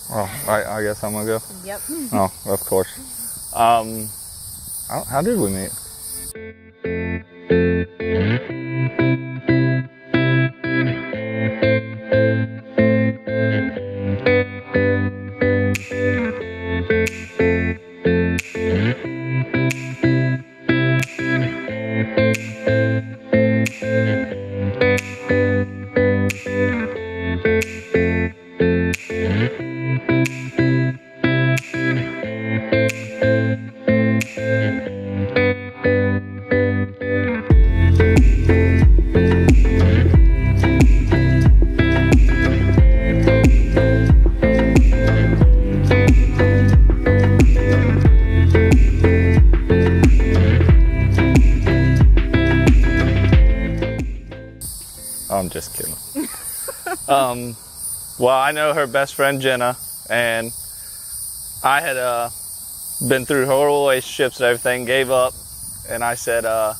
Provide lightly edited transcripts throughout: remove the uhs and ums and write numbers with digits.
Oh, I guess I'm gonna go. Yep. Oh, of course. How did we meet? I'm just kidding. Well, I know her best friend Jenna, and I had been through horrible relationships and everything, gave up, and I said I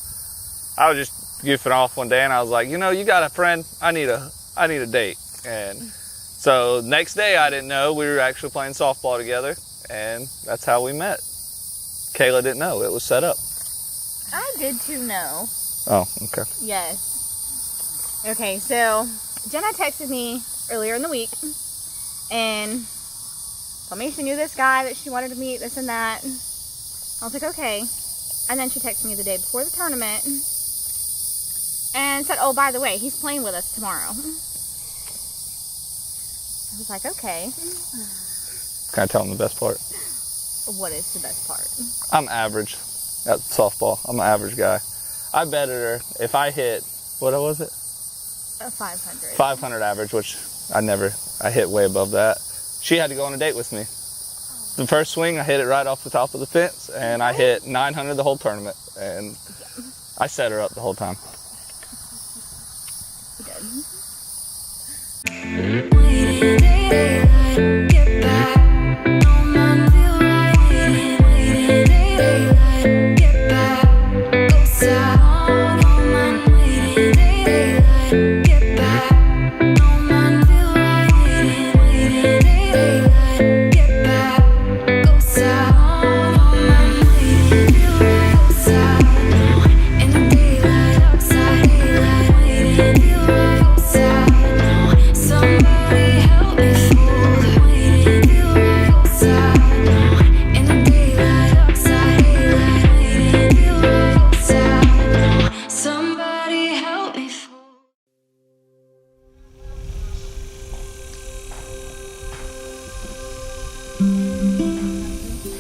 was just goofing off one day, and I was like, you know, you got a friend, I need a date. And so next day, I didn't know we were actually playing softball together, and that's how we met. Kayla didn't know, it was set up. I did too know. Oh, okay. Yes. Okay, so Jenna texted me earlier in the week and told me she knew this guy that she wanted to meet, this and that. I was like, okay. And then she texted me the day before the tournament and said, oh, by the way, he's playing with us tomorrow. I was like, okay. Can I tell him the best part? What is the best part? I'm average at softball. I'm an average guy. I betted her if I hit, what was it? A 500. 500 average, which I hit way above that. She had to go on a date with me. The first swing, I hit it right off the top of the fence, and I hit 900 the whole tournament, and I set her up the whole time.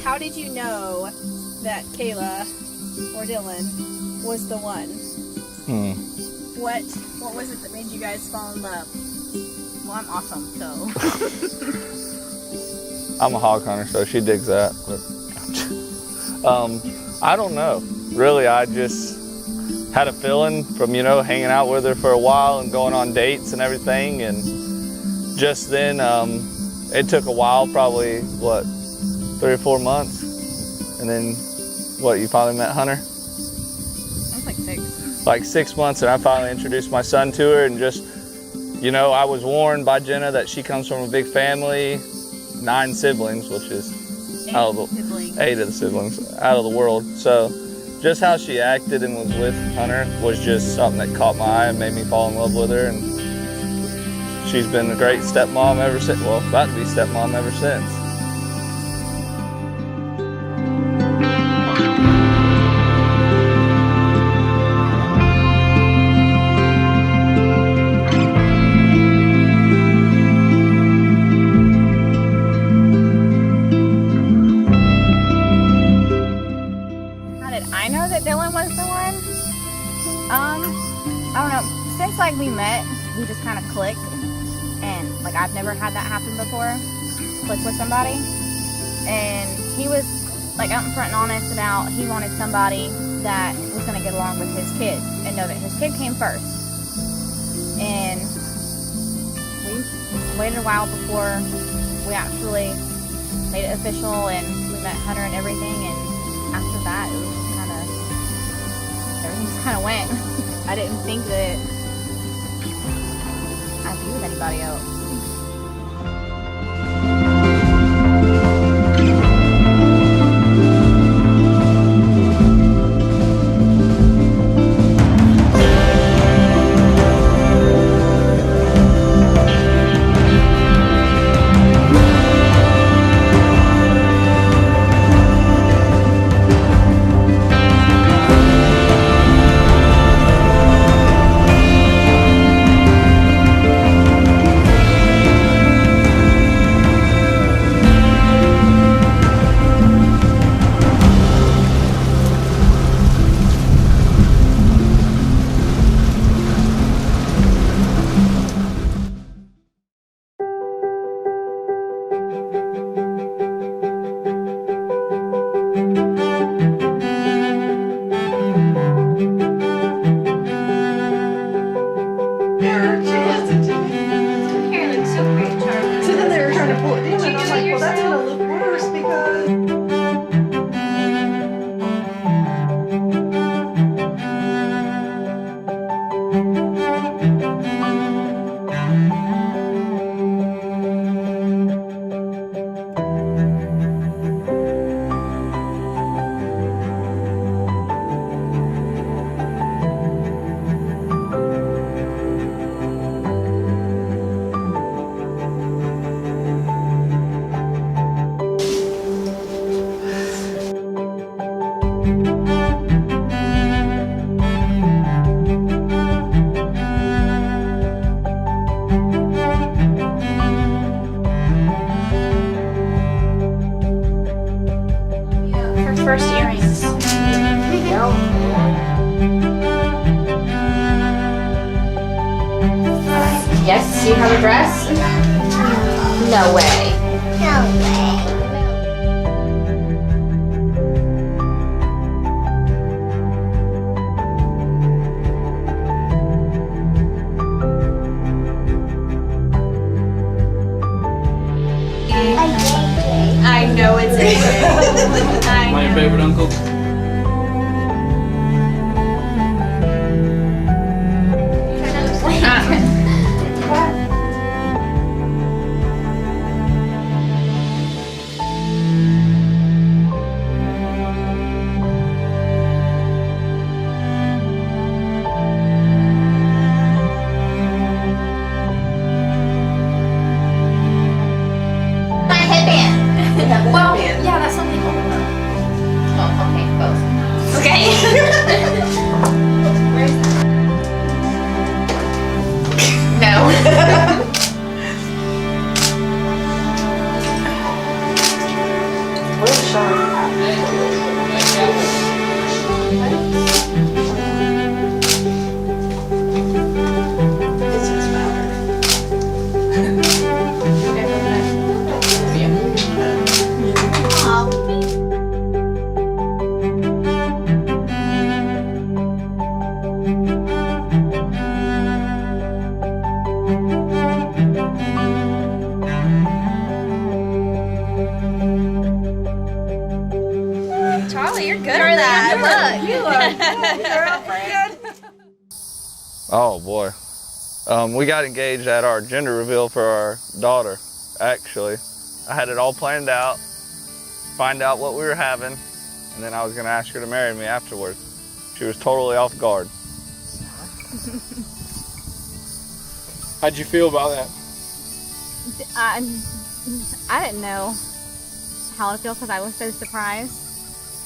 How did you know that Kayla or Dylan was the one? What was it that made you guys fall in love? Well, I'm awesome, so. I'm a hog hunter, so she digs that. But, I don't know. Really, I just had a feeling from, you know, hanging out with her for a while and going on dates and everything. And just then, it took a while, probably, 3 or 4 months, and then you finally met Hunter? It was like 6. Like 6 months, and I finally introduced my son to her, and just, you know, I was warned by Jenna that she comes from a big family, 9 siblings, which is 8 of the siblings, out of the world. So just how she acted and was with Hunter was just something that caught my eye and made me fall in love with her, and she's been a great stepmom ever since, well, about to be stepmom ever since. I know that Dylan was the one. I don't know. Since like we met, we just kind of clicked, and like I've never had that happen before. Click with somebody, and he was like upfront and honest about he wanted somebody that was going to get along with his kid and know that his kid came first. And we waited a while before we actually made it official, and we met Hunter and everything. And after that, it was just everything just kind of went. I didn't think that I'd be with anybody else. Yes, do you have a dress? No way. No way. I know it's AJ. Am I your favorite uncle? My headband. Well, yeah, that's something. Oh, okay, both. Okay. Where's that? No. Charlie, you're good at that. Look, you are good. Oh boy. We got engaged at our gender reveal for our daughter, actually. I had it all planned out, find out what we were having, and then I was gonna ask her to marry me afterwards. She was totally off guard. How'd you feel about that? I didn't know how to feel because I was so surprised.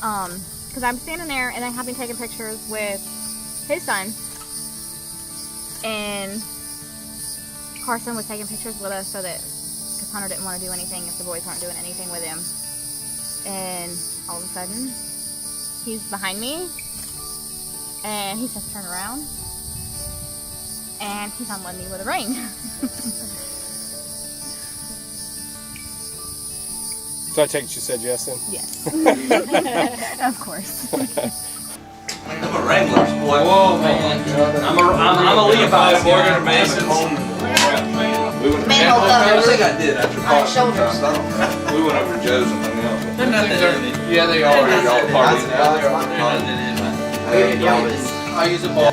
Because I'm standing there and then having taken pictures with his son, and Carson was taking pictures with us so that because Hunter didn't want to do anything if the boys weren't doing anything with him. And all of a sudden, he's behind me, and he says, "Turn around," and he's on one knee with a ring. So I take it you said yes then? Yes. Of course. I'm a Wrangler, boy. Whoa, man. I'm a Levi, boy. We're Masons. Manhole I covers think I did after on college. his shoulders. We went over to Joe's and hung out. Yeah, they are. Y'all party. I use a ball.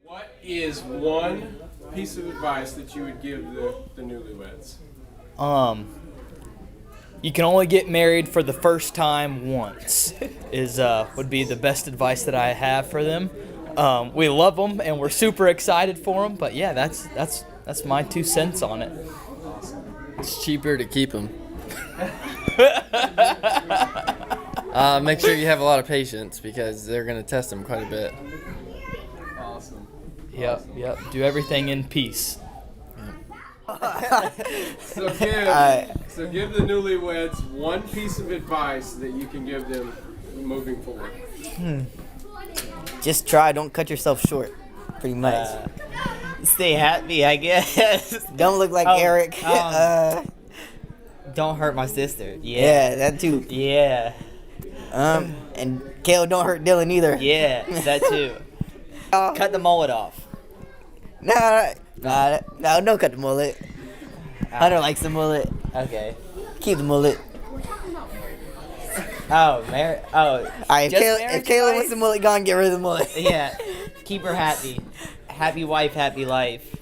What is one piece of advice that you would give the newlyweds? You can only get married for the first time once is would be the best advice that I have for them. We love them and we're super excited for them, but yeah, that's my 2 cents on it. It's cheaper to keep them. Make sure you have a lot of patience because they're going to test them quite a bit. Awesome. Yep. Do everything in peace. So give the newlyweds one piece of advice that you can give them moving forward. Just try. Don't cut yourself short. Pretty much. Stay happy, I guess. Don't look like Eric. Don't hurt my sister. Yeah, that too. Yeah. And Kayla, don't hurt Dylan either. Yeah, that too. Cut the mullet off. No, don't cut the mullet. Hunter likes the mullet. Okay. Keep the mullet. Oh, Alright, if Kayla wants the mullet gone, get rid of the mullet. Yeah. Keep her happy. Happy wife, happy life.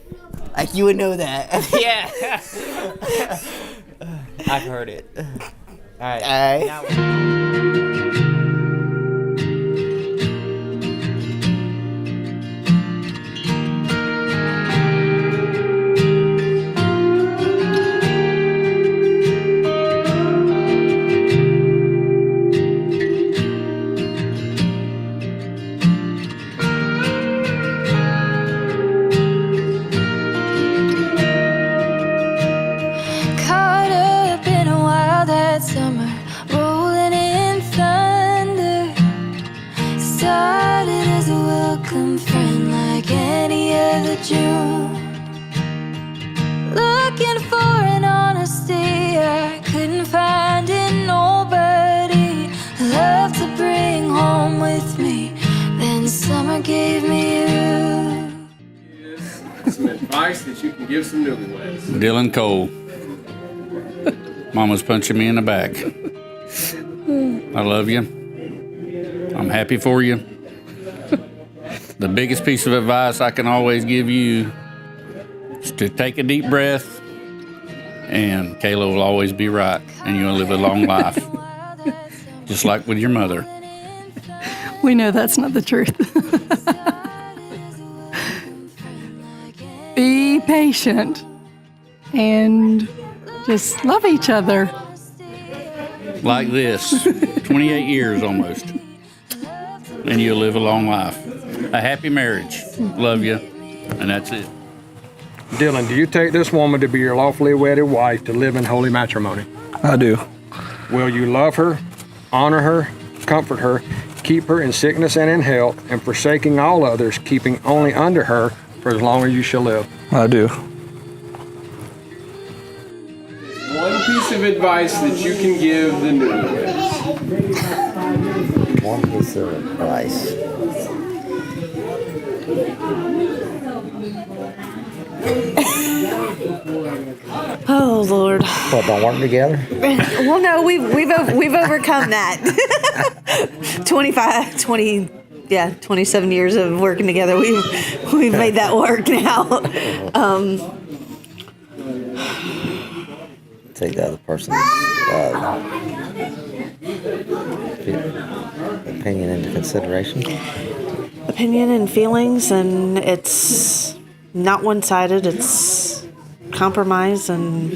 Like you would know that. Yeah. I've heard it. Alright. Caught up in a wild that summer, rolling in thunder. Started as a welcome friend like any other June. Looking for an honesty I couldn't find in nobody. Love to bring home with me, then summer gave me you. Some advice that you can give some newlyweds. Dylan Cole. Mama's punching me in the back. I love you. I'm happy for you. The biggest piece of advice I can always give you is to take a deep breath, and Kayla will always be right, and you'll live a long life. Just like with your mother. We know that's not the truth. Be patient and just love each other. Like this, 28 years almost, and you'll live a long life. A happy marriage. Love you, and that's it. Dylan, do you take this woman to be your lawfully wedded wife to live in holy matrimony? I do. Will you love her, honor her, comfort her, keep her in sickness and in health, and forsaking all others, keeping only under her for as long as you shall live? I do. One piece of advice that you can give the newlyweds. One piece of advice. Oh Lord. What, don't work together? Well, no, we've overcome that. 27 years of working together. We've made that work now. Take the other person's opinion into consideration. Opinion and feelings, and it's not one-sided. It's compromise and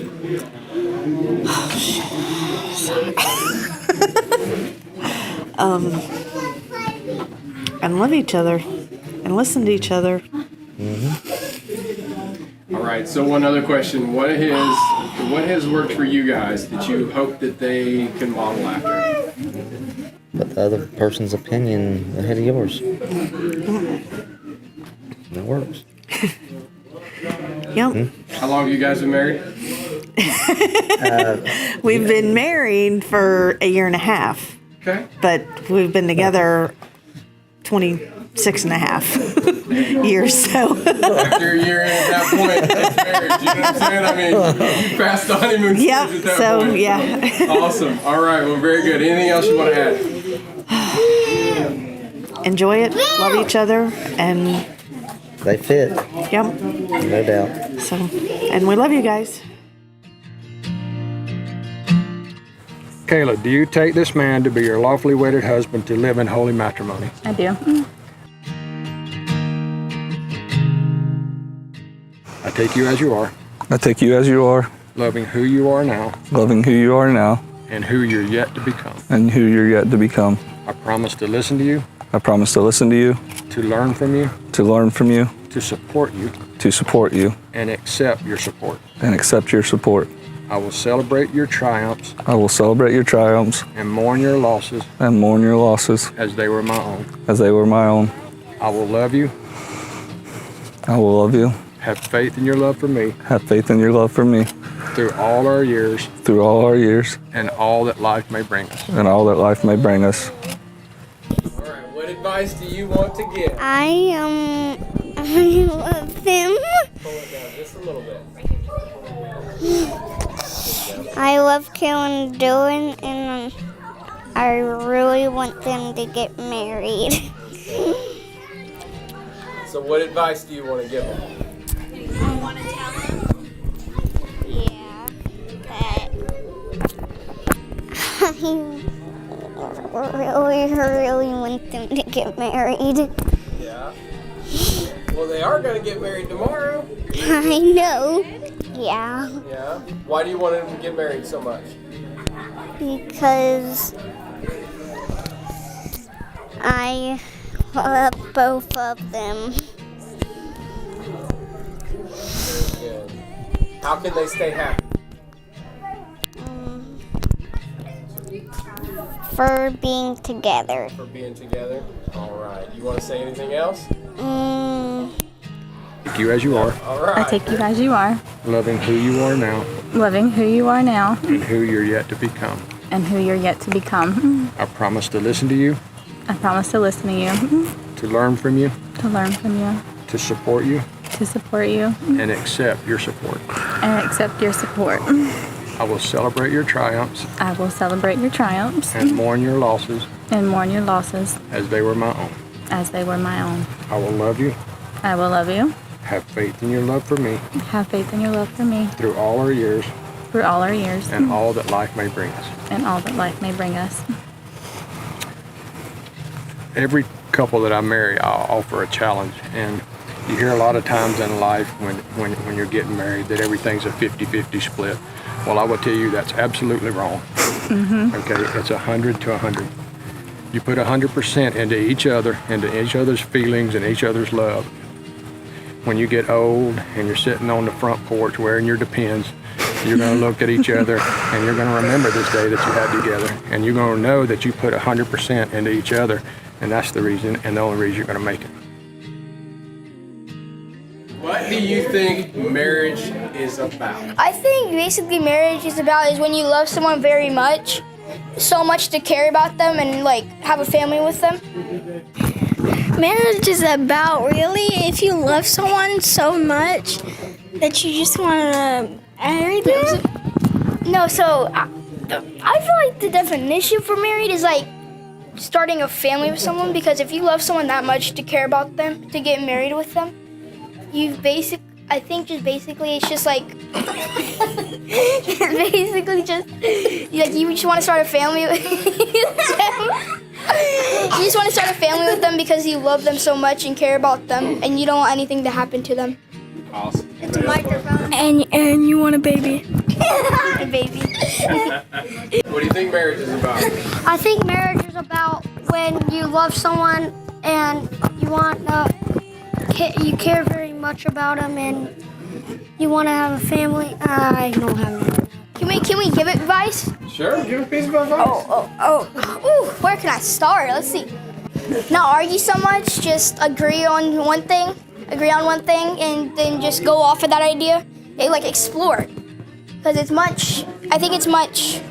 and love each other and listen to each other. All right, so one other question. What has worked for you guys that you hope that they can model after? Put the other person's opinion ahead of yours. It works. Yep. How long have you guys been married? We've been married for a year and a half. Okay. But we've been together 26 and a half years, so. After a year in at that point, that's marriage, you know what I'm saying? I mean, you passed the honeymoon stage at that point. Yeah. Awesome. All right, well, very good. Anything else you want to add? Enjoy it, love each other, and. They fit. Yep. No doubt. So, and we love you guys. Kayla, do you take this man to be your lawfully wedded husband to live in holy matrimony? I do. I take you as you are. I take you as you are. Loving who you are now. Loving who you are now. And who you're yet to become. And who you're yet to become. I promise to listen to you. I promise to listen to you. To learn from you. To learn from you. to support you, and accept your support. I will celebrate your triumphs And mourn your losses as they were my own. I will love you. Have faith in your love for me Through all our years. and all that life may bring us. All right, what advice do you want to give? I love him. Pull it down just a little bit. I love Kayla and Dylan, and I really want them to get married. So what advice do you want to give them? I want to tell them, that I really want them to get married. Yeah. Well, they are going to get married tomorrow. I know. Yeah. Yeah. Why do you want them to get married so much? Because I love both of them. Very good. How can they stay happy? For being together. For being together? All right. You want to say anything else? Take you as you are, All right. I take you as you are, loving who you are now loving who you are now and who you're yet to become. and who you're yet to become. I promise to listen to you, I promise to listen to you, to learn from you, to support you, and accept your support. accept your support. I will celebrate your triumphs I will celebrate your triumphs and mourn your losses and mourn your losses as they were my own. as they were my own. I will love you, I will love you, have faith in your love for me have faith in your love for me through all our years through all our years and all that life may bring us. and all that life may bring us. Every couple that I marry, I'll offer a challenge. And you hear a lot of times in life when you're getting married that everything's a 50-50 split. Well, I will tell you that's absolutely wrong. Okay, it's 100 to 100. You put 100% into each other's feelings and each other's love. When you get old and you're sitting on the front porch wearing your Depends, you're going to look at each other and you're going to remember this day that you had together. And you're going to know that you put 100% into each other, and that's the reason and the only reason you're going to make it. What do you think marriage is about? I think basically marriage is when you love someone very much, so much to care about them and like have a family with them. Marriage is about really if you love someone so much that you just want to marry them. No, so I feel like the definition for married is like starting a family with someone, because if you love someone that much to care about them, to get married with them, I think it's just like basically just like you just want to start a family with them. You just want to start a family with them because you love them so much and care about them, and you don't want anything to happen to them. Awesome. It's a microphone. And you want a baby. A baby. What do you think marriage is about? I think marriage is about when you love someone and you care very much about them and you want to have a family. I don't have any. Can we give advice? Sure, give a piece of advice. Ooh, where can I start? Let's see. Not argue so much, just agree on one thing, and then just go off of that idea. Like explore. Because I think it's much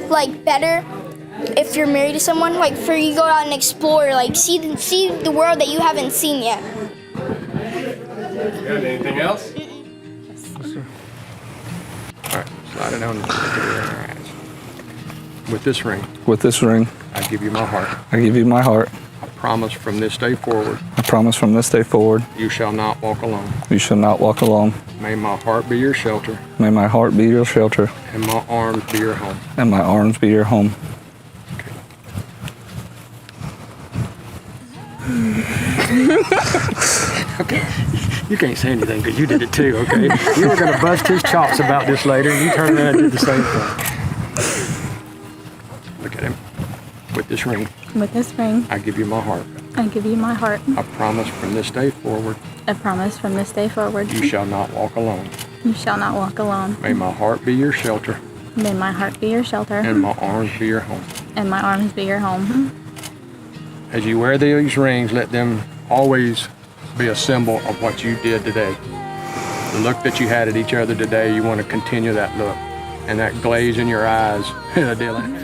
like better if you're married to someone, like for you to go out and explore, like see the world that you haven't seen yet. Got anything else? All right, slide it on. With this ring, I give you my heart. I promise from this day forward, you shall not walk alone. May my heart be your shelter, and my arms be your home. Okay. You can't say anything because you did it too, okay? You were going to bust his chops about this later, and you turned around and did the same thing. Look at him. With this ring, With this ring, I give you my heart. I give you my heart. I promise from this day forward, I promise from this day forward, you shall not walk alone. you shall not walk alone. May my heart be your shelter, May my heart be your shelter, and my arms be your home. and my arms be your home. As you wear these rings, let them always be a symbol of what you did today. The look that you had at each other today, you want to continue that look. And that glaze in your eyes, Dylan.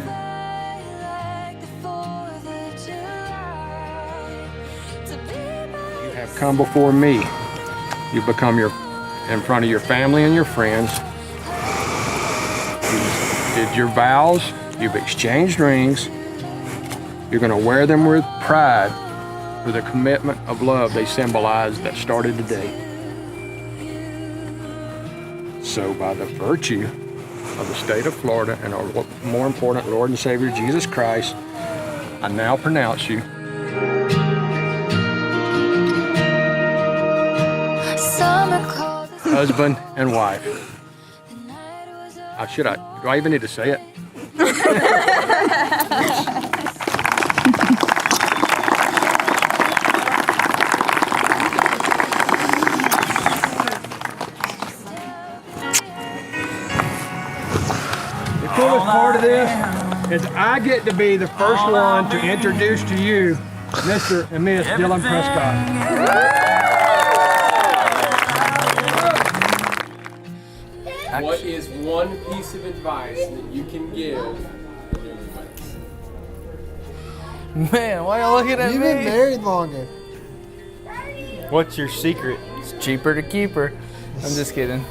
You have come before me. You become in front of your family and your friends. You did your vows. You've exchanged rings. You're going to wear them with pride for the commitment of love they symbolize that started today. So by the virtue of the state of Florida and our more important Lord and Savior Jesus Christ, I now pronounce you husband and wife. Do I even need to say it? The coolest part of this is I get to be the first one to introduce to you Mr. and Miss Dylan Prescott. What is one piece of advice that you can give the newlyweds? Man, why are you looking at You've me? been married longer. What's your secret? It's cheaper to keep her. I'm just kidding.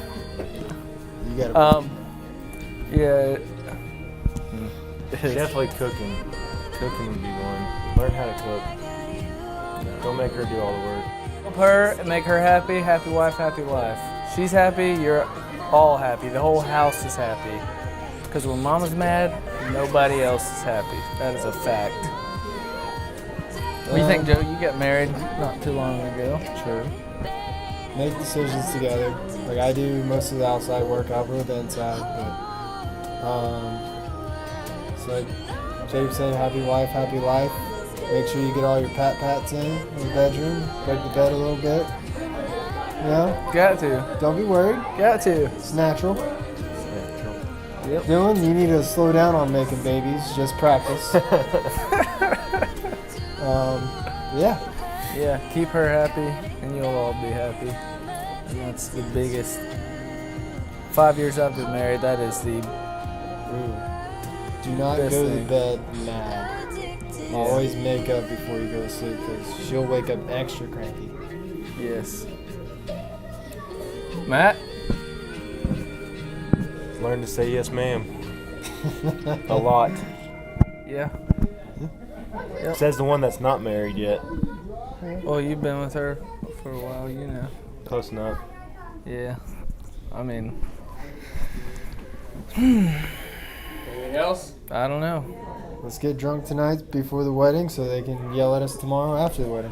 You gotta. Yeah. Definitely cooking. Cooking would be one. Learn how to cook. Don't make her do all the work. Help her and make her happy. Happy wife, happy life. She's happy, you're all happy. The whole house is happy. Because when mama's mad, nobody else is happy. That is a fact. What do you think, Joe? You got married not too long ago. True. Make decisions together. Like I do most of the outside work, I'll do the inside. But it's like Jay was saying, happy wife, happy life. Make sure you get all your pat-pats in the bedroom. Break the bed a little bit. You know? Got to. Don't be worried. Got to. It's natural. Yep. Dylan, you need to slow down on making babies. Just practice. Yeah. Yeah, keep her happy and you'll all be happy. And that's the biggest. 5 years I've been married, that is the Do not best go to thing. bed mad. Always make up before you go to sleep because she'll wake up extra cranky. Yes. Matt? Learn to say yes, ma'am. A lot. Yeah. Yep. Says the one that's not married yet. Well, you've been with her for a while, you know. Close enough. Yeah. I mean. Anything else? I don't know. Let's get drunk tonight before the wedding so they can yell at us tomorrow after the wedding.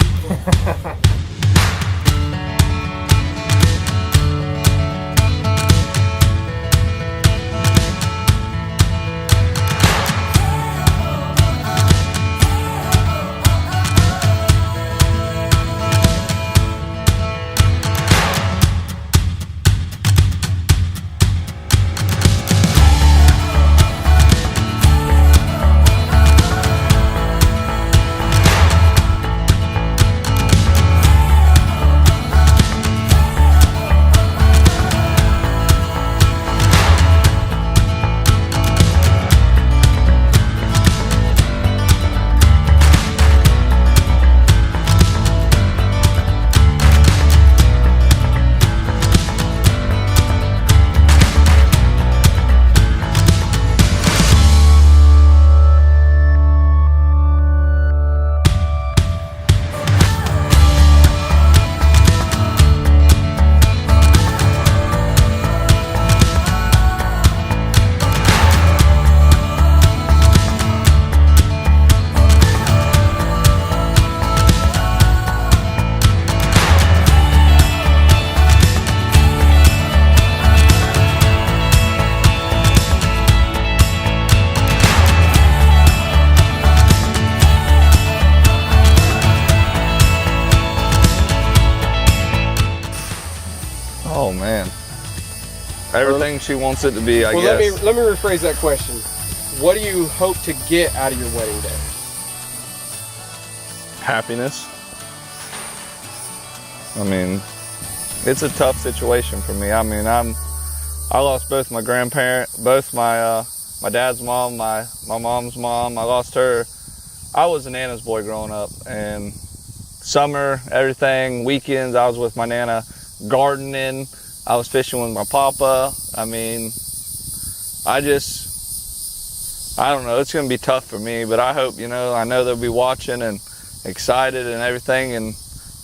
Oh man, everything she wants it to be, I guess. Let me rephrase that question. What do you hope to get out of your wedding day? Happiness. I mean, it's a tough situation for me. I mean, I lost both my grandparents, both my dad's mom, my mom's mom. I lost her. I was a Nana's boy growing up, and summer, everything, weekends, I was with my Nana gardening. I was fishing with my papa. I mean, I don't know. It's going to be tough for me, but I hope, I know they'll be watching and excited and everything, and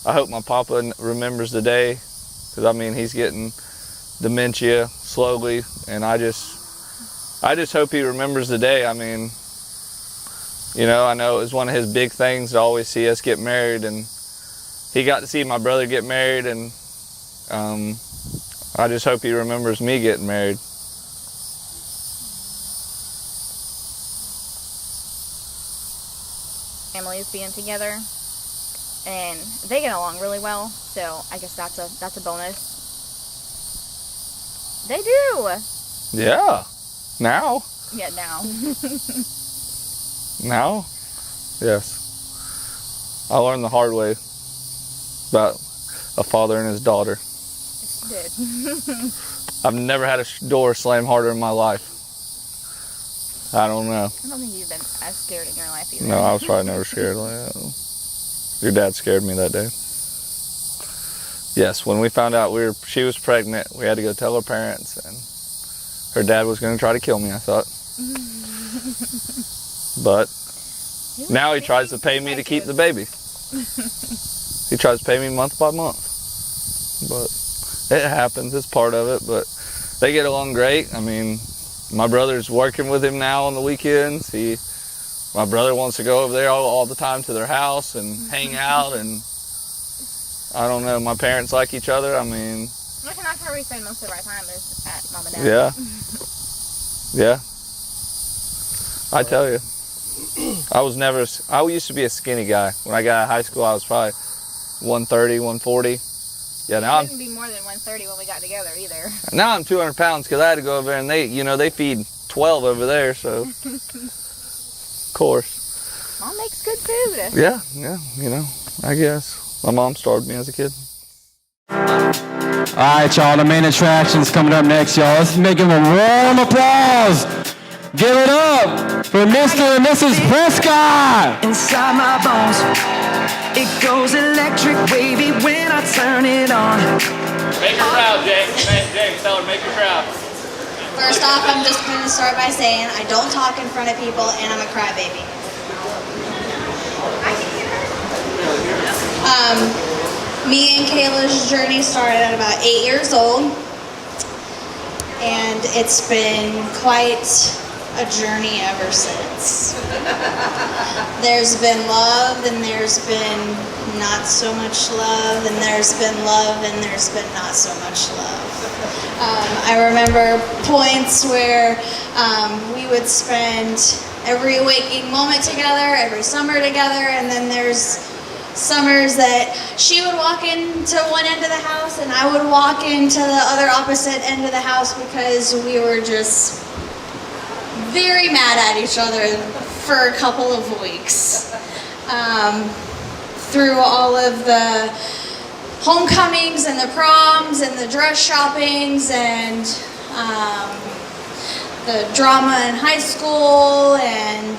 I hope my papa remembers the day, because I mean, he's getting dementia slowly, and I just hope he remembers the day. I mean, I know it was one of his big things to always see us get married, and he got to see my brother get married, and I just hope he remembers me getting married. Families being together, and they get along really well, so I guess that's a bonus. They do. Yeah. Now. Yeah, now. Now? Yes. I learned the hard way about a father and his daughter. Yes, you did. I've never had a door slam harder in my life. I don't know. I don't think you've been as scared in your life either. No, I was probably never scared. Your dad scared me that day. Yes, when we found out she was pregnant, we had to go tell her parents, and her dad was going to try to kill me, I thought. But now he tries to pay me to keep the baby. He tries to pay me month by month. But it happens, it's part of it, but they get along great. I mean, my brother's working with him now on the weekends. My brother wants to go over there all the time to their house and hang out, and I don't know, my parents like each other. I mean, Look, and that's where we spend most of our time is at Mom and Dad. yeah. Yeah. I tell you, I used to be a skinny guy. When I got out of high school, I was probably 130, 140. Yeah, now I couldn't be more than 130 when we got together either. Now I'm 200 pounds because I had to go over there, and they feed 12 over there, so of course. Mom makes good food. Yeah, I guess. My mom starved me as a kid. Alright, y'all, the main attraction's coming up next, y'all. Let's make them a warm applause. Give it up for Mr. and Mrs. Prescott. Inside my bones, it goes electric wavy when I turn it on. Make her proud, James. James, tell her, make her proud. First off, I'm just going to start by saying I don't talk in front of people, and I'm a crybaby. Me and Kayla's journey started at about 8 years old, and it's been quite a journey ever since. There's been love, and there's been not so much love, and there's been love, and there's been not so much love. I remember points where we would spend every waking moment together, every summer together, and then there's summers that she would walk into one end of the house and I would walk into the other opposite end of the house because we were just very mad at each other for a couple of weeks. Through all of the homecomings and the proms and the dress shoppings and the drama in high school and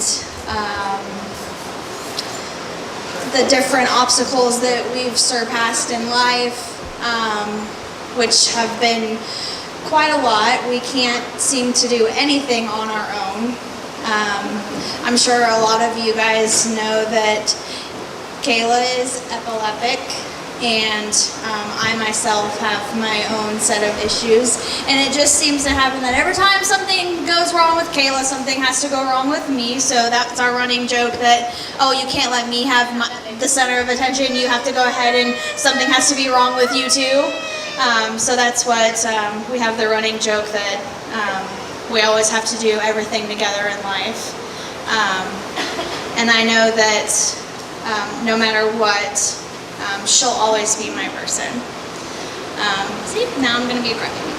the different obstacles that we've surpassed in life, which have been quite a lot. We can't seem to do anything on our own. I'm sure a lot of you guys know that Kayla is epileptic, and I myself have my own set of issues, and it just seems to happen that every time something goes wrong with Kayla, something has to go wrong with me. So that's our running joke that, oh, you can't let me have the center of attention, you have to go ahead and something has to be wrong with you too. So that's what we have the running joke that we always have to do everything together in life. And I know that no matter what, she'll always be my person. See, now I'm gonna be a crybaby.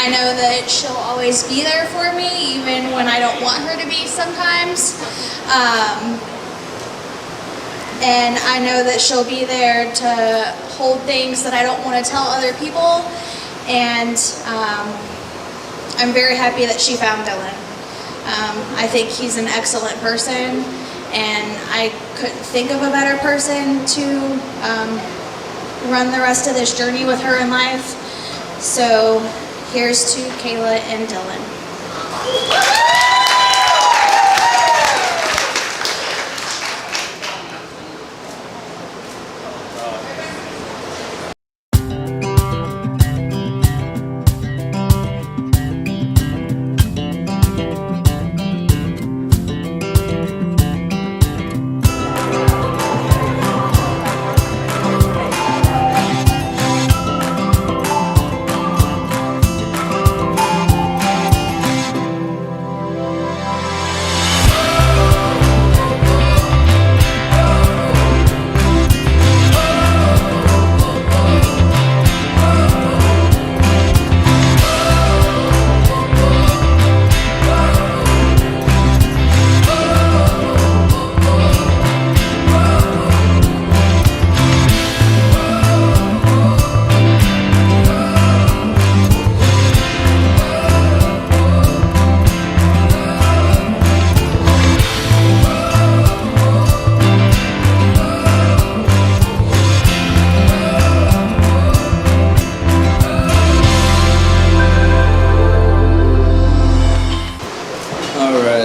I know that she'll always be there for me, even when I don't want her to be sometimes. And I know that she'll be there to hold things that I don't want to tell other people. And I'm very happy that she found Dylan. I think he's an excellent person, and I couldn't think of a better person to run the rest of this journey with her in life. So here's to Kayla and Dylan.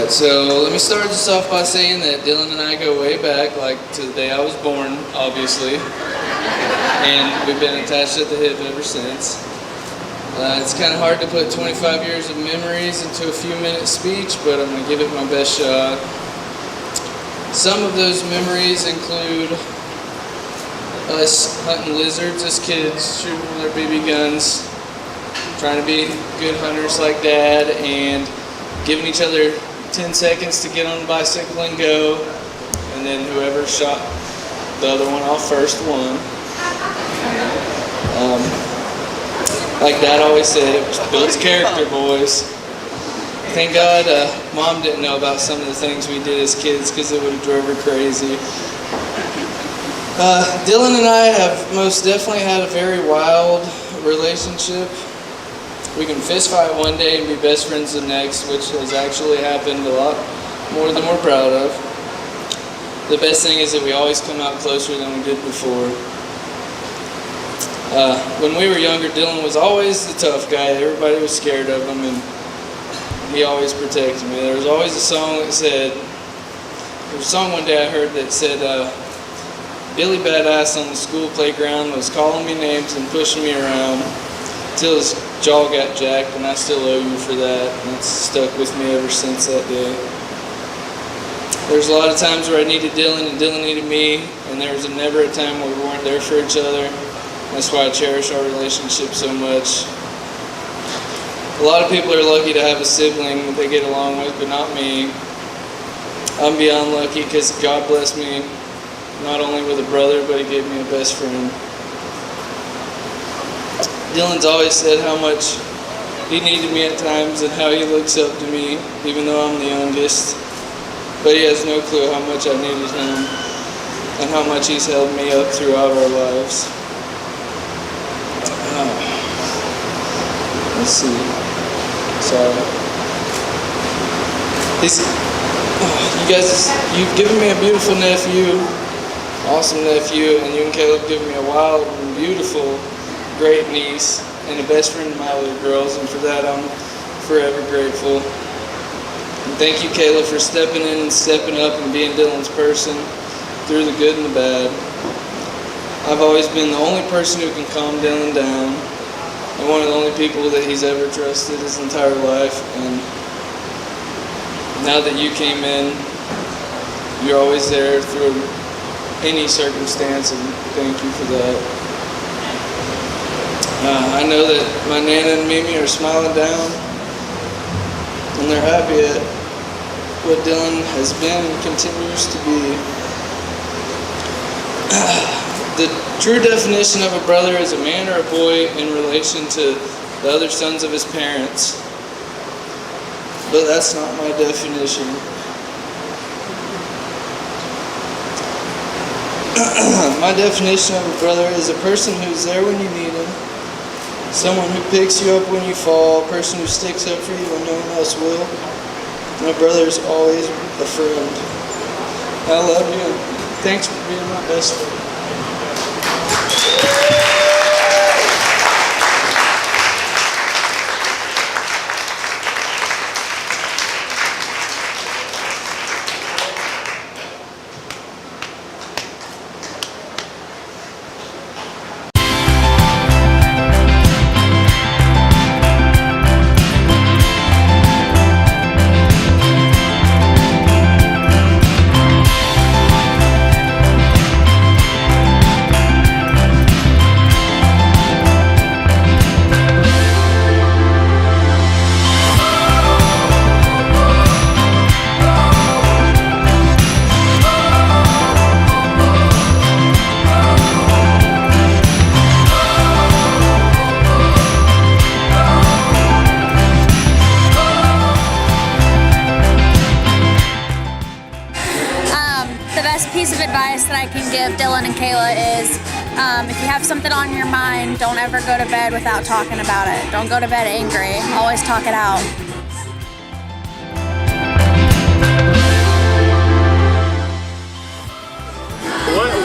So let me start this off by saying that Dylan and I go way back, like to the day I was born, obviously. And we've been attached at the hip ever since. It's kind of hard to put 25 years of memories into a few minutes speech, but I'm going to give it my best shot. Some of those memories include us hunting lizards as kids, shooting with our BB guns, trying to be good hunters like Dad, and giving each other 10 seconds to get on the bicycle and go, and then whoever shot the other one off first won. Like Dad always said, it builds character, boys. Thank God Mom didn't know about some of the things we did as kids, because it would have drove her crazy. Dylan and I have most definitely had a very wild relationship. We can fist fight one day and be best friends the next, which has actually happened a lot more than we're proud of. The best thing is that we always come out closer than we did before. When we were younger, Dylan was always the tough guy. Everybody was scared of him, and he always protected me. There was always a song that said, there was a song one day I heard that said, Billy Badass on the school playground was calling me names and pushing me around till his jaw got jacked, and I still owe you for that. And that's stuck with me ever since that day. There's a lot of times where I needed Dylan and Dylan needed me, and there was never a time where we weren't there for each other. That's why I cherish our relationship so much. A lot of people are lucky to have a sibling that they get along with, but not me. I'm beyond lucky because God blessed me not only with a brother, but he gave me a best friend. Dylan's always said how much he needed me at times and how he looks up to me, even though I'm the youngest. But he has no clue how much I needed him and how much he's held me up throughout our lives. Let's see. Sorry. You guys, you've given me a beautiful nephew, awesome nephew, and you and Caleb have given me a wild and beautiful, great niece, and a best friend of my little girls, and for that I'm forever grateful. And thank you, Kayla, for stepping in and stepping up and being Dylan's person through the good and the bad. I've always been the only person who can calm Dylan down, and one of the only people that he's ever trusted his entire life. And now that you came in, you're always there through any circumstance, and thank you for that. I know that my Nana and Mimi are smiling down, and they're happy at what Dylan has been and continues to be. The true definition of a brother is a man or a boy in relation to the other sons of his parents. But that's not my definition. My definition of a brother is a person who's there when you need him, someone who picks you up when you fall, a person who sticks up for you when no one else will. My brother's always a friend. I love you, and thanks for being my best friend. Give Dylan and Kayla is if you have something on your mind, don't ever go to bed without talking about it. Don't go to bed angry. Always talk it out.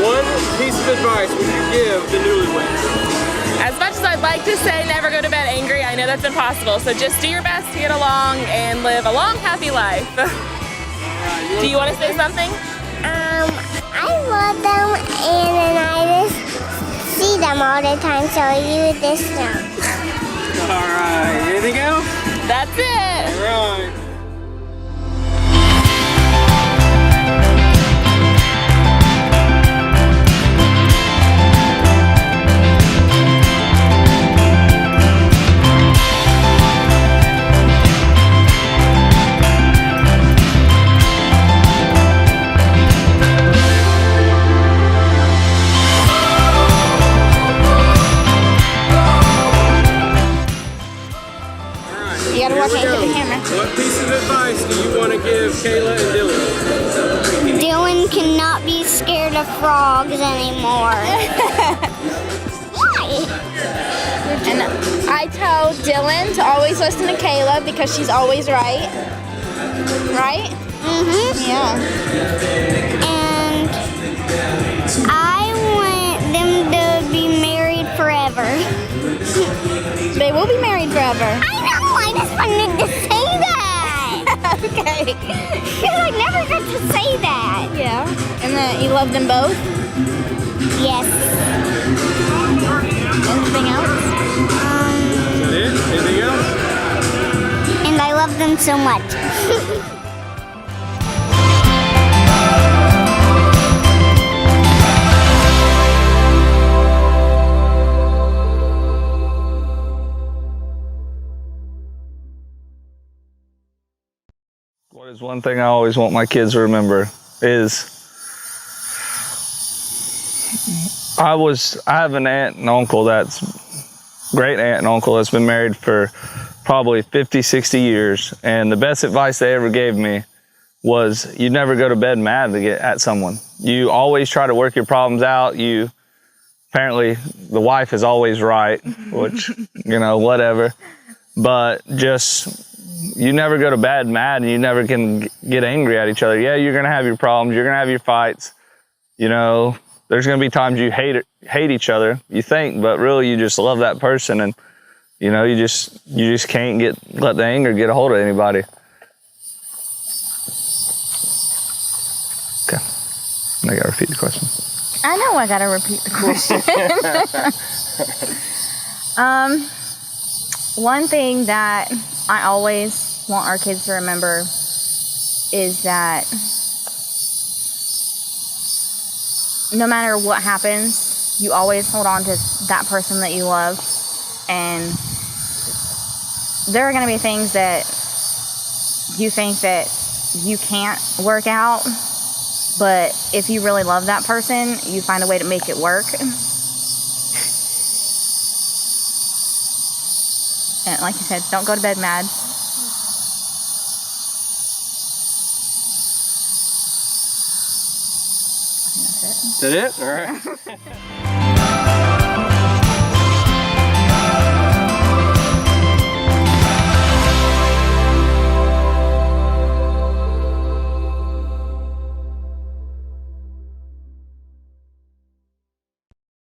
One piece of advice would you give the newlyweds? As much as I'd like to say never go to bed angry, I know that's impossible. So just do your best to get along and live a long, happy life. Do you want to say something? I love them and then I just see them all the time, so you just know. Alright, anything else? That's it. Alright. What piece of advice do you want to give Kayla and Dylan? Dylan cannot be scared of frogs anymore. Why? And I tell Dylan to always listen to Kayla because she's always right. Right? Mm-hmm. Yeah. And I want them to be married forever. They will be married forever. I know, I just wanted to say that. Okay. Because I never got to say that. Yeah. And then you love them both? Yes. Anything else? Is that it? Anything else? And I love them so much. What is one thing I always want my kids to remember is I have an aunt and uncle great aunt and uncle that's been married for probably 50, 60 years. And the best advice they ever gave me was you never go to bed mad to get at someone. You always try to work your problems out. Apparently the wife is always right, which, whatever. But you never go to bed mad and you never can get angry at each other. Yeah, you're going to have your problems. You're going to have your fights. There's going to be times you hate each other, you think, but really you just love that person. And, you just can't let the anger get a hold of anybody. Okay. I got to repeat the question. I know I got to repeat the question. One thing that I always want our kids to remember is that no matter what happens, you always hold on to that person that you love. And there are going to be things that you think that you can't work out, but if you really love that person, you find a way to make it work. And like you said, don't go to bed mad. Is that it? All right.